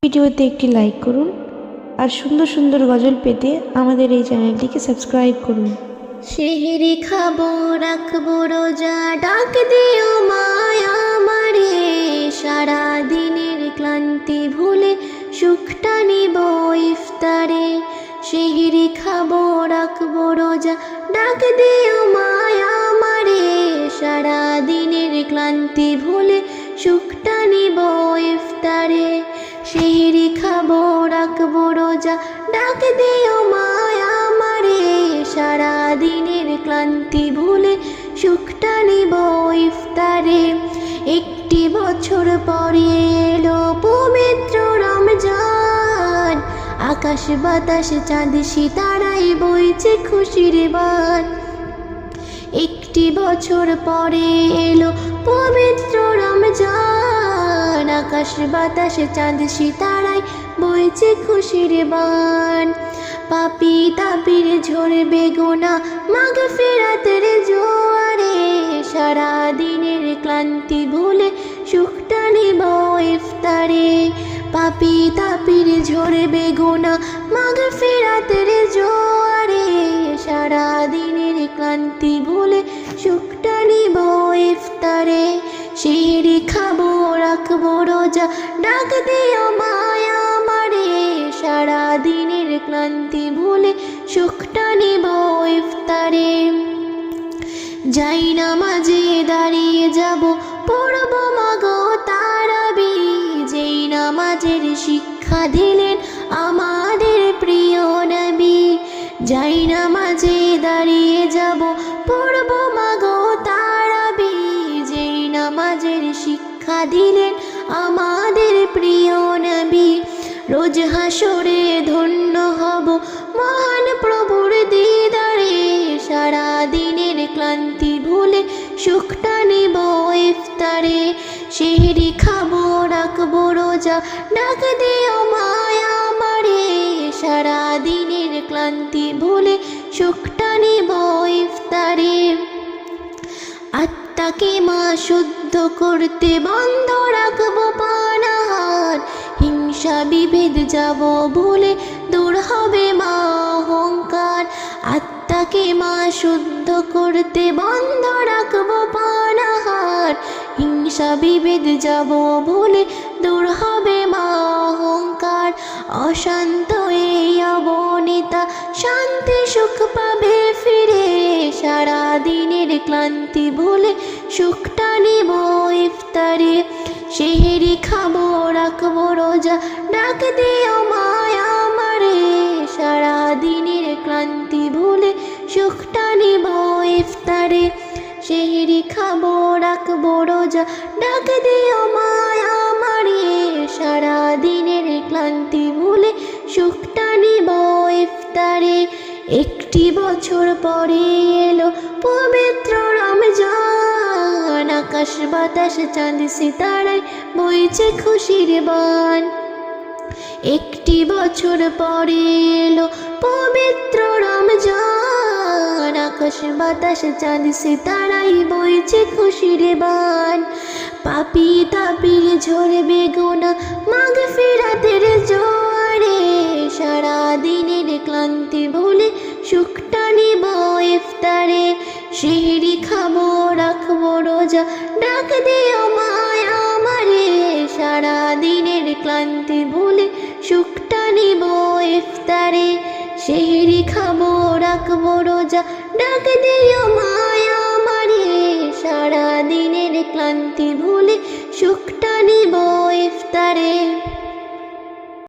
ভিডিওতে একটি লাইক করুন আর সুন্দর সুন্দর গজল পেতে আমাদের এই চ্যানেলটিকে সাবস্ক্রাইব করুন। সেহরি খাবো রাখবো রোজা, ডাক দিও মায়া আমারে, সারা দিনের ক্লান্তি ভুলে সুখটা নিব ইফতারে। সেহরি খাবো রাখবো রোজা, ডাক দিও মায়া আমারে, সারা দিনের ক্লান্তি ভুলে সুখটা নিব ইফতারে। সেহরি খাবো রাখবো রোজা, ডাক দিও মায়া আমারে, সারা দিনের ক্লান্তি ভুলে সুখটা নিব ইফতারে। একটি বছর পরে এলো পবিত্র রমজান, আকাশ বাতাস চাঁদ সিতারায় বইছে খুশির বান। একটি বছর পরে এলো পবিত্র রমজান, আকাশ বাতাস চাঁদ সিতারায় বইছে খুশির বান। পাপি তাপির ঝরবে গোনা মাগফিরাতের জোয়ারে, সারা দিনের ক্লান্তি ভুলে সুখটা নিব ইফতারে। পাপি তাপির ঝরবে গোনা মাগফিরাতের জোয়ারে, সারা দিনের ক্লান্তি ভুলে সুখটা নিব ইফতারে। সেহরি খাবো রাখবো রোজা, ডাক দিও মায়া আমারে, সারা দিনের ক্লান্তি ভুলে সুখটা নিব ইফতারে। যাই নামাজে দাঁড়িয়ে যাব পড়ব মাগো তারাবি, যেই নামাজের শিক্ষা দিলেন আমাদের প্রিয় নবী। যাই নামাজে দাঁড়িয়ে যাব পড়ব মাগো তারাবি, যেই নামাজের শিক্ষা দিলেন আমাদের প্রিয় নবী। রোজ হাসরে ধন্য হব মহান প্রভুর দিদারে, সারা দিনের ক্লান্তি ভুলে সুখটা নিব ইফতারে। সেহরি খাবো রাখবো রোজা, ডাক দিও মায়া আমারে, সারা দিনের ক্লান্তি ভুলে সুখটা নিব ইফতারে। আত্মাকে মা শুদ্ধ করতে বন্ধ রাখবো পানাহার, হিংসা বিভেদ যাব ভুলে দূর হবে মা অহংকার। আত্মাকে মা শুদ্ধ করতে বন্ধ রাখবো পানাহার, হিংসা বিভেদ যাব ভুলে দূর হবে মা অহংকার। অশান্ত এই অবনীতা শান্তি সুখ পাবে ফিরে, সারা দিনের ক্লান্তি ভুলে সুখটা নিব ইফতারে। সেহরি খাবো রাখবো রোজা, ডাক দিও মায়া আমারে, সারা দিনের ক্লান্তি ভুলে সুখটা নিব ইফতারে। সেহরি খাবো রাখবো রোজা, ডাক দিও মায়া আমারে, সারা দিনের ক্লান্তি ভুলে সুখটা নিব ইফতারে। একটি বছর পরে এলো পবিত্র রমজান, আকাশ বাতাস চাঁদ সিতারায় বইছে খুশির বান। একটি বছর পরে এলো পবিত্র রমজান, আকাশ বাতাস চাঁদ সিতারায় বইছে খুশির বান। পাপি তাপির ঝরবে গোনা মাগফিরাতের জোয়ারে, সারা দিনের ক্লান্তি ভুলে সুখটা নিব ইফতারে। সেহরি খাবো রাখবো রোজা, ডাক দিও মায়া আমারে, সারা দিনের ক্লান্তি ভুলে সুখটা নিব ইফতারে। সেহরি খাবো রাখবো রোজা, ডাক দিও মা